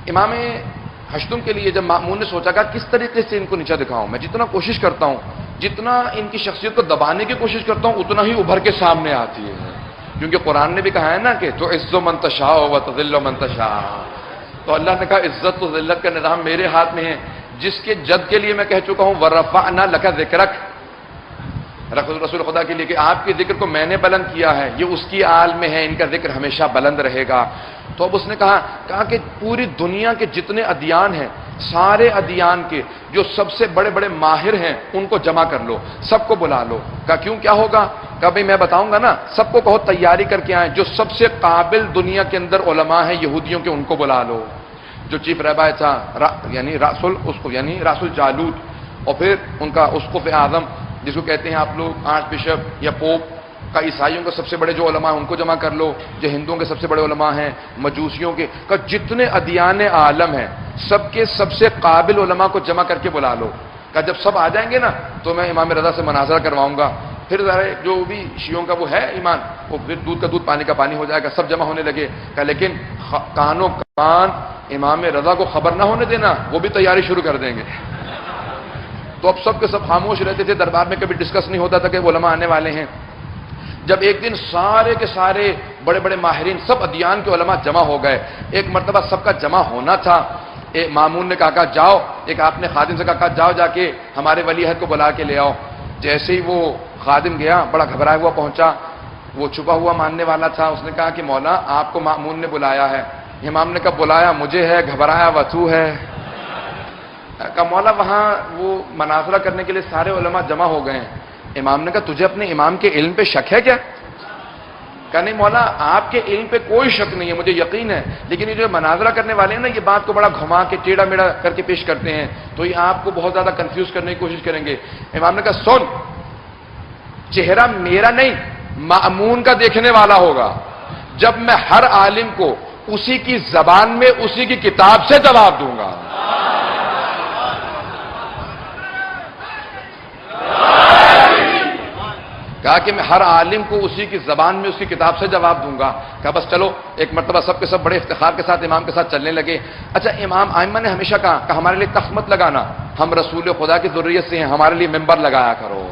امام ہشتم کے لیے جب مأمون نے سوچا کہ کس طریقے سے ان کو نیچا دکھاؤں، میں جتنا کوشش کرتا ہوں، جتنا ان کی شخصیت کو دبانے کی کوشش کرتا ہوں، اتنا ہی ابھر کے سامنے آتی ہے، کیونکہ قرآن نے بھی کہا ہے نا کہ تو عز من تشاء و تذل من تشاء، تو اللہ نے کہا عزت و ذلت کا نظام میرے ہاتھ میں ہے، جس کے جد کے لیے میں کہہ چکا ہوں ورفعنا لک ذکرک، رسول خدا کے لیے کہ آپ کے ذکر کو میں نے بلند کیا ہے، یہ اس کی آل میں ہے، ان کا ذکر ہمیشہ بلند رہے گا۔ تو اب اس نے کہا کہ پوری دنیا کے جتنے ادیان ہیں، سارے ادیان کے جو سب سے بڑے بڑے ماہر ہیں ان کو جمع کر لو، سب کو بلا لو۔ کہا کیوں، کیا ہوگا؟ کہا بھائی میں بتاؤں گا نا، سب کو کہو تیاری کر کے آئیں، جو سب سے قابل دنیا کے اندر علماء ہیں یہودیوں کے ان کو بلا لو۔ جو چیف رہبر تھا یعنی راس الجالوت، اور پھر ان کا اسقف اعظم جس کو کہتے ہیں آپ لوگ آرچ بشپ یا پوپ کا، عیسائیوں کے سب سے بڑے جو علماء ہیں ان کو جمع کر لو، جو ہندوؤں کے سب سے بڑے علماء ہیں، مجوسیوں کے، کہ جتنے ادیان عالم ہیں سب کے سب سے قابل علماء کو جمع کر کے بلا لو۔ کہ جب سب آ جائیں گے نا تو میں امام رضا سے مناظرہ کرواؤں گا، پھر ذرا جو بھی شیعوں کا وہ ہے ایمان، وہ پھر دودھ کا دودھ پانی کا پانی ہو جائے گا، سب جمع ہونے لگے۔ کہ لیکن کانوں کان امام رضا کو خبر نہ ہونے دینا، وہ بھی تیاری شروع کر دیں گے۔ تو اب سب کے سب خاموش رہتے تھے، دربار میں کبھی ڈسکس نہیں ہوتا تھا کہ علماء آنے والے ہیں۔ جب ایک دن سارے کے سارے بڑے بڑے ماہرین سب ادیان کے علماء جمع ہو گئے، ایک مرتبہ سب کا جمع ہونا تھا، مامون نے کہا جاؤ، ایک آپ نے خادم سے کہا جاؤ جا کے ہمارے ولی عہد کو بلا کے لے آؤ۔ جیسے ہی وہ خادم گیا، بڑا گھبرایا ہوا پہنچا، وہ چھپا ہوا ماننے والا تھا، اس نے کہا کہ مولا آپ کو مامون نے بلایا ہے۔ امام نے کہا بلایا مجھے ہے، گھبرایا وتو ہے۔ کہا مولا وہاں وہ مناظرہ کرنے کے لیے سارے علماء جمع ہو گئے ہیں۔ امام نے کہا تجھے اپنے امام کے علم پہ شک ہے کیا؟ کہا نہیں مولا آپ کے علم پہ کوئی شک نہیں ہے، مجھے یقین ہے، لیکن یہ جو مناظرہ کرنے والے ہیں نا، یہ بات کو بڑا گھما کے ٹیڑھا میڑھا کر کے پیش کرتے ہیں، تو یہ آپ کو بہت زیادہ کنفیوز کرنے کی کوشش کریں گے۔ امام نے کہا سن، چہرہ میرا نہیں مأمون کا دیکھنے والا ہوگا، جب میں ہر عالم کو اسی کی زبان میں اسی کی کتاب سے جواب دوں گا۔ کہا کہ میں ہر عالم کو اسی کی زبان میں اس کی کتاب سے جواب دوں گا۔ کہا بس چلو، ایک مرتبہ سب کے سب بڑے افتخار کے ساتھ امام کے ساتھ چلنے لگے۔ اچھا امام ائمہ نے ہمیشہ کہا کہ ہمارے لیے تخت مت لگانا، ہم رسول خدا کی ذریت سے ہیں، ہمارے لیے ممبر لگایا کرو۔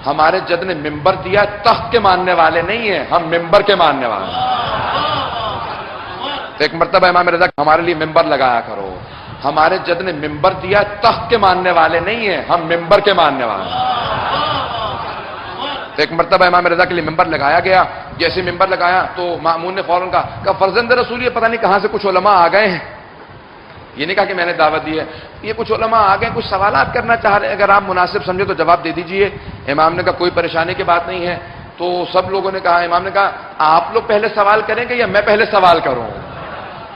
ہمارے جد نے ممبر دیا، تخت کے ماننے والے نہیں ہیں، ہم ممبر کے ماننے والے ہیں۔ ایک مرتبہ امام رضا ہمارے لیے ممبر لگایا کرو، ہمارے جد نے ممبر دیا، تخت کے ماننے والے نہیں ہیں، ہم ممبر کے ماننے والے ہیں۔ ایک مرتبہ امام رضا کے لیے ممبر لگایا گیا، جیسے ممبر لگایا تو مأمون نے فوراً کہا فرزند رسول یہ پتہ نہیں کہاں سے کچھ علماء آ گئے ہیں۔ یہ نہیں کہا کہ میں نے دعوت دی ہے، یہ کچھ علماء آ گئے، کچھ سوالات کرنا چاہ رہے ہیں، اگر آپ مناسب سمجھے تو جواب دے دیجئے۔ امام نے کہا کوئی پریشانی کی بات نہیں ہے۔ تو سب لوگوں نے کہا، امام نے کہا آپ لوگ پہلے سوال کریں گے یا میں پہلے سوال کروں؟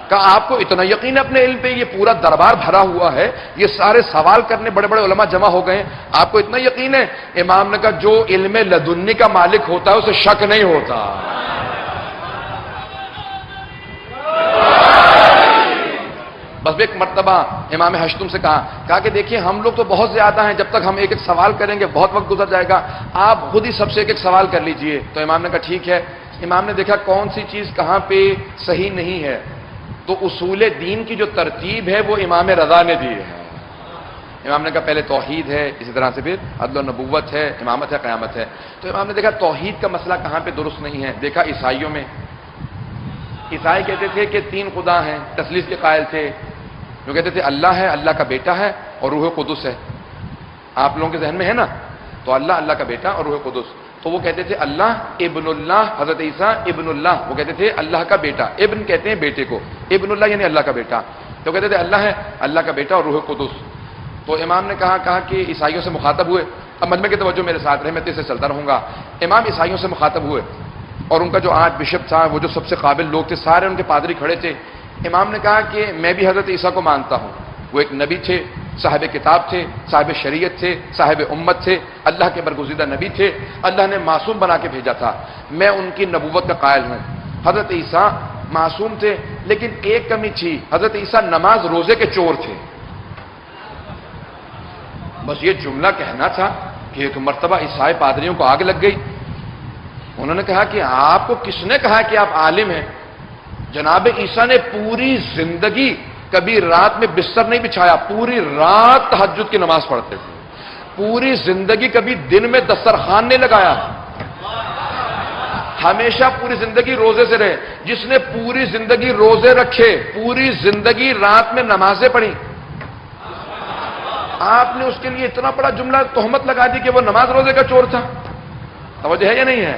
کہا آپ کو اتنا یقین ہے اپنے علم پہ، یہ پورا دربار بھرا ہوا ہے، یہ سارے سوال کرنے بڑے بڑے علماء جمع ہو گئے ہیں، آپ کو اتنا یقین ہے؟ امام نے کہا جو علم لدنی کا مالک ہوتا ہے اسے شک نہیں ہوتا۔ بس ایک مرتبہ امام ہشتم سے کہا کہ دیکھیے ہم لوگ تو بہت زیادہ ہیں، جب تک ہم ایک ایک سوال کریں گے بہت وقت گزر جائے گا، آپ خود ہی سب سے ایک ایک سوال کر لیجئے۔ تو امام نے کہا ٹھیک ہے۔ امام نے دیکھا کون سی چیز کہاں پہ صحیح نہیں ہے، تو اصول دین کی جو ترتیب ہے وہ امام رضا نے دی ہے۔ امام نے کہا پہلے توحید ہے، اسی طرح سے پھر عدل و نبوت ہے، امامت ہے، قیامت ہے۔ تو امام نے دیکھا توحید کا مسئلہ کہاں پہ درست نہیں ہے۔ دیکھا عیسائیوں میں، عیسائی کہتے تھے کہ تین خدا ہیں، تثلیث کے قائل تھے، جو کہتے تھے اللہ ہے، اللہ کا بیٹا ہے اور روح قدس ہے۔ آپ لوگوں کے ذہن میں ہے نا، تو اللہ، اللہ کا بیٹا اور روح قدس۔ تو وہ کہتے تھے اللہ ابن اللہ، حضرت عیسیٰ ابن اللہ، وہ کہتے تھے اللہ کا بیٹا، ابن کہتے ہیں بیٹے کو، ابن اللہ یعنی اللہ کا بیٹا، تو کہتے تھے اللہ ہے، اللہ کا بیٹا اور روح قدس۔ تو امام نے کہا کہ عیسائیوں سے مخاطب ہوئے، اب مجمع کی توجہ میرے ساتھ رہے، میں تیزی سے چلتا رہوں گا۔ امام عیسائیوں سے مخاطب ہوئے اور ان کا جو آج بشپ تھا، وہ جو سب سے قابل لوگ تھے، سارے ان کے پادری کھڑے تھے۔ امام نے کہا کہ میں بھی حضرت عیسیٰ کو مانتا ہوں، وہ ایک نبی تھے، صاحب کتاب تھے، صاحب شریعت تھے، صاحب امت تھے، اللہ کے برگزیدہ نبی تھے، اللہ نے معصوم بنا کے بھیجا تھا، میں ان کی نبوت کا قائل ہوں۔ حضرت عیسیٰ معصوم تھے، لیکن ایک کمی تھی، حضرت عیسیٰ نماز روزے کے چور تھے۔ بس یہ جملہ کہنا تھا کہ ایک مرتبہ عیسائی پادریوں کو آگ لگ گئی۔ انہوں نے کہا کہ آپ کو کس نے کہا کہ آپ عالم ہیں؟ جناب عیسیٰ نے پوری زندگی کبھی رات میں بستر نہیں بچھایا، پوری رات تہجد کی نماز پڑھتے تھے، پوری زندگی کبھی دن میں دسترخوان نہیں لگایا، ہمیشہ پوری زندگی روزے سے رہے۔ جس نے پوری زندگی روزے رکھے، پوری زندگی رات میں نمازیں پڑھی، آپ نے اس کے لیے اتنا بڑا جملہ تہمت لگا دی کہ وہ نماز روزے کا چور تھا۔ توجہ ہے یا نہیں ہے؟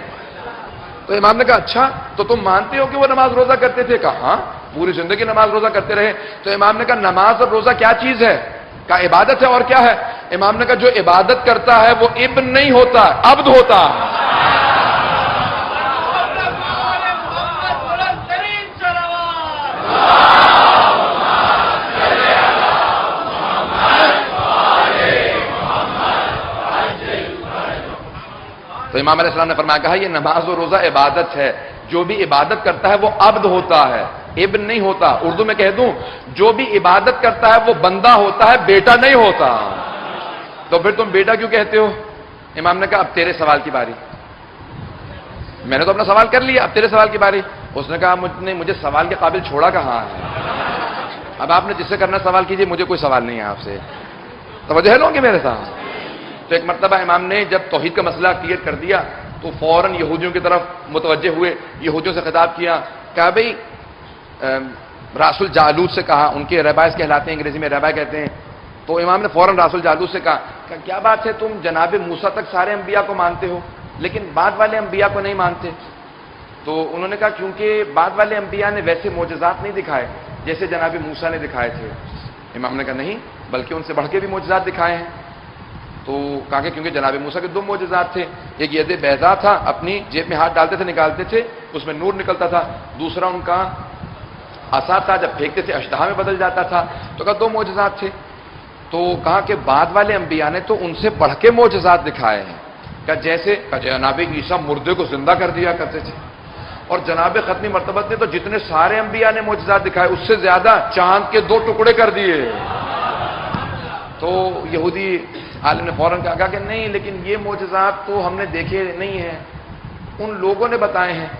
تو امام نے کہا اچھا تو تم مانتے ہو کہ وہ نماز روزہ کرتے تھے؟ کہا ہاں پوری زندگی نماز روزہ کرتے رہے۔ تو امام نے کہا نماز اور روزہ کیا چیز ہے؟ کہا عبادت ہے، اور کیا ہے؟ امام نے کہا جو عبادت کرتا ہے وہ ابن نہیں ہوتا، عبد ہوتا۔ تو امام علیہ السلام نے فرمایا، کہا یہ نماز و روزہ عبادت ہے، جو بھی عبادت کرتا ہے وہ عبد ہوتا ہے، ابن نہیں ہوتا۔ اردو میں کہہ دوں، جو بھی عبادت کرتا ہے وہ بندہ ہوتا ہے، بیٹا نہیں ہوتا۔ تو پھر تم بیٹا کیوں کہتے ہو؟ امام نے کہا اب تیرے سوال کی باری، میں نے تو اپنا سوال کر لیا، اب تیرے سوال کی باری۔ اس نے کہا مجھے سوال کے قابل چھوڑا کہاں ہے، اب آپ نے جس سے کرنا سوال کیجئے، مجھے کوئی سوال نہیں ہے آپ سے۔ توجہ ہے لوگوں کی میرے ساتھ؟ تو ایک مرتبہ امام نے جب توحید کا مسئلہ کلیئر کر دیا تو فوراً یہودیوں کی طرف متوجہ ہوئے، یہودیوں سے خطاب کیا، کہا بھئی راس الجالوت سے کہا، ان کے ریبائز کہلاتے ہیں، انگریزی میں ریبائی کہتے ہیں۔ تو امام نے فوراً راس الجالوت سے کہا کہ کیا بات ہے، تم جناب موسیٰ تک سارے انبیاء کو مانتے ہو لیکن بعد والے انبیاء کو نہیں مانتے؟ تو انہوں نے کہا کیونکہ بعد والے انبیاء نے ویسے معجزات نہیں دکھائے جیسے جناب موسیٰ نے دکھائے تھے۔ امام نے کہا نہیں، بلکہ ان سے بڑھ کے بھی معجزات دکھائے ہیں۔ تو کہا کہ کیونکہ جناب موسیٰ کے دو معجزات تھے، ایک ید بیضا تھا، اپنی جیب میں ہاتھ ڈالتے تھے نکالتے تھے اس میں نور نکلتا تھا، دوسرا ان کا عصا تھا، جب پھینکتے تھے اشتہا میں بدل جاتا تھا۔ تو کہا دو معجزات تھے۔ تو کہا کہ بعد والے انبیاء نے تو ان سے بڑھ کے معجزات دکھائے ہیں، کہ جیسے جناب عیسیٰ مردے کو زندہ کر دیا کرتے تھے، اور جناب ختمی مرتبت نے تو جتنے سارے انبیاء نے معجزات دکھائے اس سے زیادہ چاند کے 2 ٹکڑے کر دیے۔ تو یہودی عالم نے فوراً کہا کہ نہیں، لیکن یہ معجزات تو ہم نے دیکھے نہیں ہیں، ان لوگوں نے بتائے ہیں۔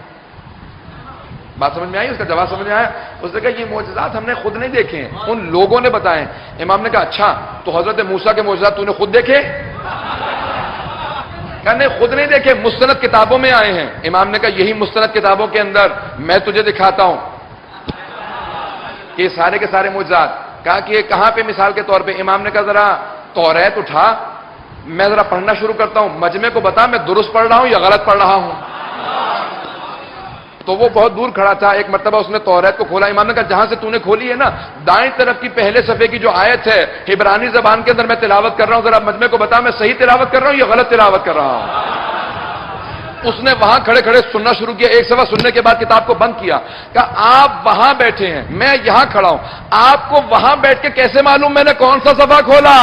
بات سمجھ میں آئی؟ اس کا جواب سمجھ میں آیا؟ اس نے کہا یہ معجزات ہم نے خود نہیں دیکھے ہیں، ان لوگوں نے بتائے ہیں۔ امام نے کہا اچھا تو حضرت موسیٰ کے معجزات تو نے خود دیکھے؟ کہا نہیں خود نہیں دیکھے، مستند کتابوں میں آئے ہیں۔ امام نے کہا یہی مستند کتابوں کے اندر میں تجھے دکھاتا ہوں کہ سارے کے سارے معجزات۔ کہا کہ یہ کہاں پہ؟ مثال کے طور پہ امام نے کہا ذرا توریت اٹھا، میں ذرا پڑھنا شروع کرتا ہوں، مجمع کو بتا میں درست پڑھ رہا ہوں یا غلط پڑھ رہا ہوں۔ تو وہ بہت دور کھڑا تھا، ایک مرتبہ اس نے توریت کو کھولا۔ امام نے کہا جہاں سے تو نے کھولی ہے نا، دائیں طرف کی پہلے صفحے کی جو آیت ہے عبرانی زبان کے اندر میں تلاوت کر رہا ہوں، ذرا مجمع کو بتا میں صحیح تلاوت کر رہا ہوں یا غلط تلاوت کر رہا ہوں۔ اس نے وہاں کھڑے کھڑے سننا شروع کیا، ایک صفحہ سننے کے بعد کتاب کو بند کیا، کہا آپ وہاں بیٹھے ہیں، میں یہاں کھڑا ہوں، آپ کو وہاں بیٹھ کے کیسے معلوم میں نے کون سا صفحہ کھولا؟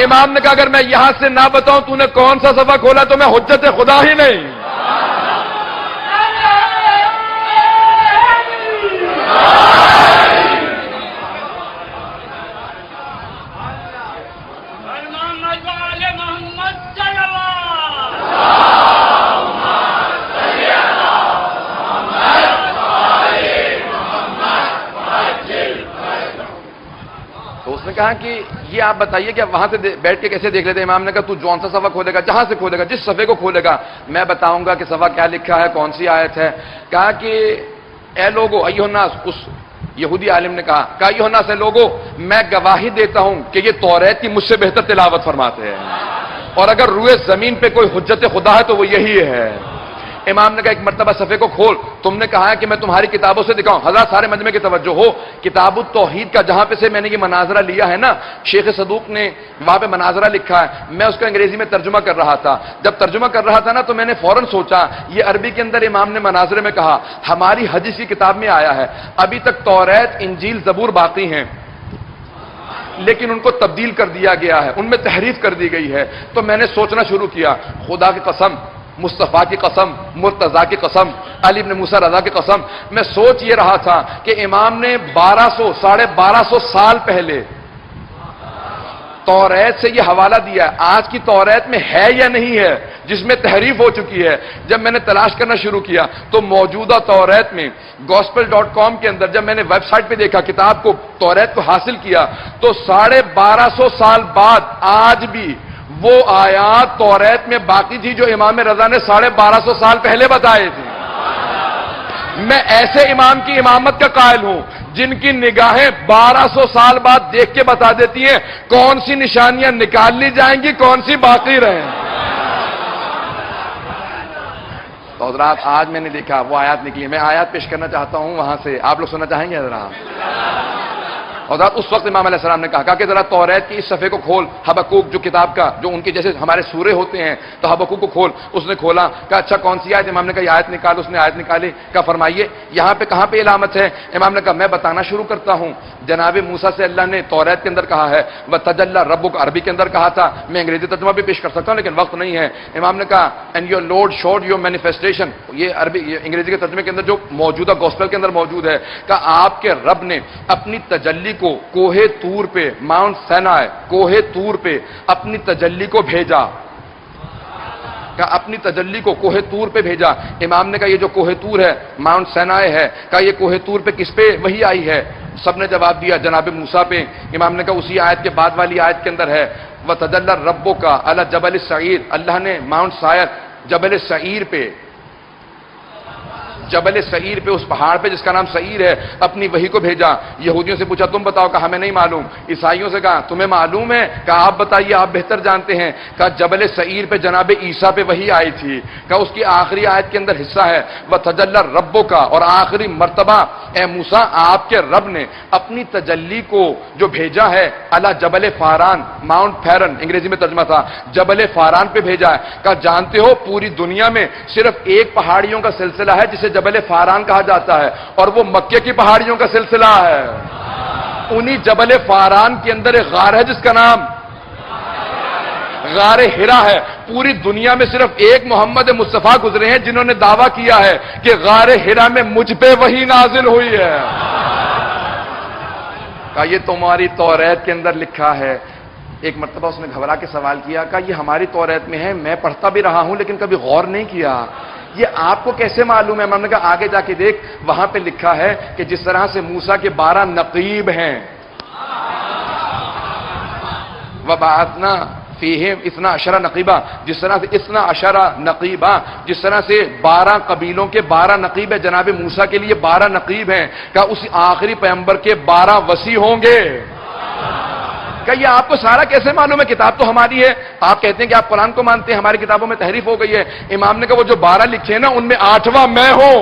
امام نے کہا اگر میں یہاں سے نہ بتاؤں تو نے کون سا صفحہ کھولا تو میں حجت خدا ہی نہیں۔ کہا کہ یہ آپ بتائیے کہ وہاں سے بیٹھ کے کیسے دیکھ لیتے؟ امام نے کہا تو جون سا صفحہ کھولے گا، جہاں سے کھولے گا، جس صفحے کو کھولے گا میں بتاؤں گا کہ صفحہ کیا لکھا ہے، کون سی آیت ہے۔ کہا کہ اے لوگو ایھا الناس، اس یہودی عالم نے کہا کہ ایھا الناس، اے لوگو میں گواہی دیتا ہوں کہ یہ توریت کی مجھ سے بہتر تلاوت فرماتے ہیں، اور اگر روئے زمین پہ کوئی حجت خدا ہے تو وہ یہی ہے۔ امام نے کہا ایک مرتبہ صفحے کو کھول، تم نے کہا ہے کہ میں تمہاری کتابوں سے دکھاؤں۔ حضرات سارے مجمع کی توجہ ہو، کتاب التوحید کا جہاں پہ سے میں نے یہ مناظرہ لیا ہے نا، شیخ صدوق نے وہاں پہ مناظرہ لکھا ہے، میں اس کا انگریزی میں ترجمہ کر رہا تھا۔ جب ترجمہ کر رہا تھا نا تو میں نے فوراً سوچا یہ عربی کے اندر امام نے مناظرے میں کہا، ہماری حدیث کی کتاب میں آیا ہے ابھی تک توریت انجیل زبور باقی ہیں لیکن ان کو تبدیل کر دیا گیا ہے، ان میں تحریف کر دی گئی ہے۔ تو میں نے سوچنا شروع کیا، خدا کی قسم، مصطفیٰ کی قسم، مرتضیٰ کی قسم، علی بن موسیٰ رضا کی قسم، میں سوچ یہ رہا تھا کہ امام نے 1200 سال پہلے توریت سے یہ حوالہ دیا ہے، آج کی توریت میں ہے یا نہیں ہے؟ جس میں تحریف ہو چکی ہے. جب میں نے تلاش کرنا شروع کیا تو موجودہ توریت میں gospel.com کے اندر جب میں نے ویب سائٹ پہ دیکھا کتاب کو توریت کو حاصل کیا تو 1250 سال بعد آج بھی وہ آیات توریت میں باقی تھی جو امام رضا نے 1250 سال پہلے بتائے تھے. میں ایسے امام کی امامت کا قائل ہوں جن کی نگاہیں 1200 سال بعد دیکھ کے بتا دیتی ہیں کون سی نشانیاں نکال لی جائیں گی کون سی باقی رہیں. تو حضرات آج میں نے دیکھا وہ آیات نکلی. میں آیات پیش کرنا چاہتا ہوں وہاں سے. آپ لوگ سننا چاہیں گے حضرات؟ حضرات اس وقت امام علیہ السلام نے کہا کہ ذرا توریت کی اس صفحے کو کھول. حبقوق جو کتاب کا جو ان کے جیسے ہمارے سورے ہوتے ہیں تو حبقوق کو کھول. اس نے کھولا. کہا اچھا کون سی آیت؟ امام نے کہا یہ آیت نکال. اس نے آیت نکالی. کہا فرمائیے یہاں پہ کہاں پہ علامت ہے؟ امام نے کہا میں بتانا شروع کرتا ہوں. جناب موسیٰ سے اللہ نے توریت کے اندر کہا ہے وَتَجَلَّى رَبُّكَ عربی کے اندر کہا تھا. میں انگریزی ترجمہ بھی پیش کر سکتا ہوں لیکن وقت نہیں ہے. امام نے کہا and your lord should your manifestation. یہ عربی یہ انگریزی کے ترجمے کے اندر جو موجودہ گوسپل کے اندر موجود ہے. کہا آپ کے رب نے اپنی تجلی کو کوہ طور پہ ماؤنٹ سینائے کوہ طور پہ اپنی تجلی کو بھیجا. کہ اپنی تجلی کو کوہ طور پہ بھیجا. امام نے کہا یہ جو کوہ طور ہے ماؤنٹ سینائے ہے. کہا یہ کوہ طور پہ کس پہ وحی آئی ہے؟ سب نے جواب دیا جناب موسیٰ پہ. امام نے کہا اسی آیت کے بعد والی آیت کے اندر ہے وَتَجَلَّى رَبُّكَ عَلَى جَبَلِ السَّعِيرِ. اللہ نے ماؤنٹ سائر جبل سعیر پہ جبل سعیر پہ اس پہاڑ پہ جس کا نام سعیر ہے اپنی وحی کو بھیجا. یہودیوں سے پوچھا تم بتاؤ. کہا ہمیں نہیں معلوم. عیسائیوں سے کہا تمہیں معلوم ہے؟ کہا آپ بتائیے آپ بہتر جانتے ہیں. کہا جبل سعیر پہ جناب عیسیٰ پہ وحی آئی تھی. کہا اس کی آخری آیت کے اندر حصہ ہے وَتَجَلَّى رَبُّكَ اور آخری مرتبہ اے موسیٰ آپ کے رب نے اپنی تجلی کو جو بھیجا ہے علی جبل فاران ماؤنٹ فیرن انگریزی میں ترجمہ تھا جبل فاران پہ بھیجا ہے. کہا جانتے ہو پوری دنیا میں صرف ایک پہاڑیوں کا سلسلہ ہے جسے جبل فاران کہا جاتا ہے اور وہ مکے کی پہاڑیوں کا سلسلہ ہے. انہی جبل فاران کے اندر ایک غار ہے جس کا نام غار ہرا ہے. پوری دنیا میں صرف ایک محمد مصطفیٰ گزرے ہیں جنہوں نے دعویٰ کیا ہے کہ غار ہرا میں مجھ پہ وحی نازل ہوئی ہے. کہا یہ تمہاری توریت کے اندر لکھا ہے. ایک مرتبہ اس نے گھبرا کے سوال کیا. کہا یہ ہماری توریت میں ہے میں پڑھتا بھی رہا ہوں لیکن کبھی غور نہیں کیا. یہ آپ کو کیسے معلوم ہے؟ میں نے کہا آگے جا کے دیکھ وہاں پہ لکھا ہے کہ جس طرح سے موسیٰ کے 12 نقیب ہیں وَبَعَثْنَا فِيهِمْ 12 نقیبہ جس طرح سے 12 نقیبہ جس طرح سے 12 قبیلوں کے 12 نقیب ہے جناب موسیٰ کے لیے 12 نقیب ہیں. کہا اسی آخری پیغمبر کے 12 وصی ہوں گے. کہ یہ آپ کو سارا کیسے معلوم ہے؟ کتاب تو ہماری ہے. آپ کہتے ہیں کہ آپ قرآن کو مانتے ہیں ہماری کتابوں میں تحریف ہو گئی ہے. امام نے کہا وہ جو 12 لکھے ہیں نا ان میں 8واں میں ہوں.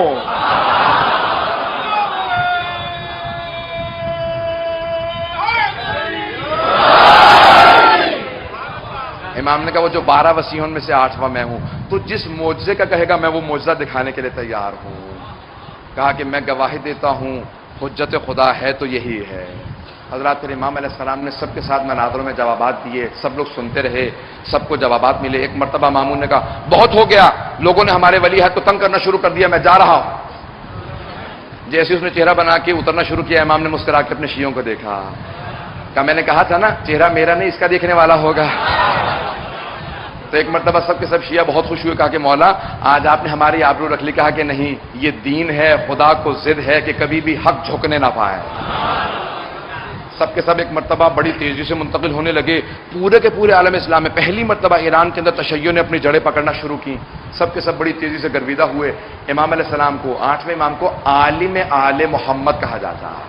امام نے کہا وہ جو 12 وصی ہیں ان میں سے 8واں میں ہوں. تو جس معجزے کا کہے گا میں وہ معجزہ دکھانے کے لیے تیار ہوں. کہا کہ میں گواہی دیتا ہوں حجت خدا ہے تو یہی ہے. حضرات پھر امام علیہ السلام نے سب کے ساتھ مناظروں میں جوابات دیے. سب لوگ سنتے رہے سب کو جوابات ملے. ایک مرتبہ مامون نے کہا بہت ہو گیا لوگوں نے ہمارے ولی عہد کو تنگ کرنا شروع کر دیا میں جا رہا ہوں. جیسے اس نے چہرہ بنا کے اترنا شروع کیا امام نے مسکرا کے اپنے شیعوں کو دیکھا. کہا میں نے کہا تھا نا چہرہ میرا نہیں اس کا دیکھنے والا ہوگا. تو ایک مرتبہ سب کے سب شیعہ بہت خوش ہوئے. کہا کہ مولا آج آپ نے ہماری آبرو رکھ لی. کہا کہ نہیں یہ دین ہے خدا کو ضد ہے کہ کبھی بھی حق جھکنے نہ پائے. سب کے سب ایک مرتبہ بڑی تیزی سے منتقل ہونے لگے پورے کے پورے عالم اسلام میں. پہلی مرتبہ ایران کے اندر تشیع نے اپنی جڑیں پکڑنا شروع کی. سب کے سب بڑی تیزی سے گرویدہ ہوئے. امام علیہ السلام کو 8ویں امام کو عالم آل محمد کہا جاتا ہے.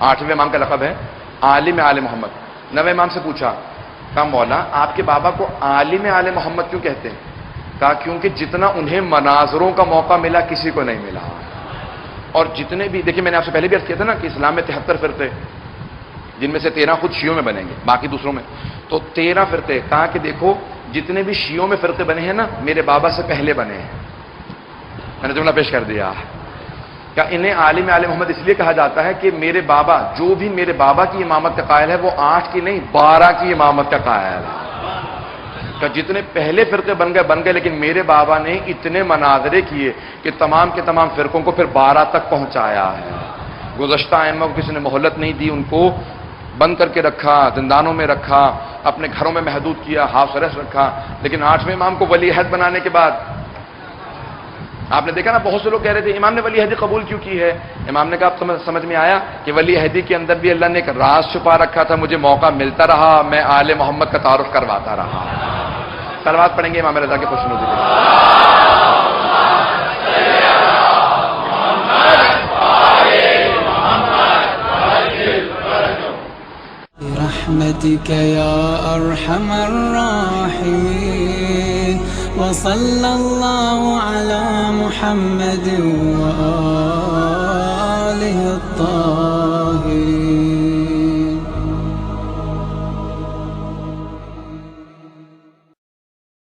8ویں امام کا لقب ہے عالم آل محمد. 9ویں امام سے پوچھا کہا مولا آپ کے بابا کو عالم آل محمد کیوں کہتے ہیں؟ کہا کیونکہ جتنا انہیں مناظروں کا موقع ملا کسی کو نہیں ملا. اور جتنے بھی دیکھیں میں نے آپ سے پہلے بھی عرض کیا تھا نا کہ اسلام میں 73 فرقے جن میں سے 13 خود شیعوں میں بنیں گے باقی دوسروں میں. تو 13 فرقے. کہا کہ دیکھو جتنے بھی شیعوں میں فرقے بنے ہیں نا میرے بابا سے پہلے بنے ہیں. میں نے جملہ پیش کر دیا کہ انہیں عالم آل محمد اس لیے کہا جاتا ہے کہ میرے بابا جو بھی میرے بابا کی امامت کا قائل ہے وہ 8 کی نہیں 12 کی امامت کا قائل ہے. کہ جتنے پہلے فرقے بن گئے لیکن میرے بابا نے اتنے مناظرے کیے کہ تمام کے تمام فرقوں کو پھر 12 تک پہنچایا ہے. گزشتہ ائمہ کو کسی نے مہلت نہیں دی. ان کو بند کر کے رکھا زندانوں میں رکھا اپنے گھروں میں محدود کیا، ہاؤس اریسٹ رکھا، لیکن 8ویں امام کو ولی عہد بنانے کے بعد آپ نے دیکھا نا بہت سے لوگ کہہ رہے تھے امام نے ولی عہدی قبول کیوں کی ہے؟ امام نے کہا اب سمجھ میں آیا کہ ولی عہدی کے اندر بھی اللہ نے ایک راز چھپا رکھا تھا، مجھے موقع ملتا رہا، میں آل محمد کا تعارف کرواتا رہا۔ صلوات پڑھیں گے امام رضا کے خوشنودی کے برحمتك يا أرحم الراحمين وصلى الله على محمد وآله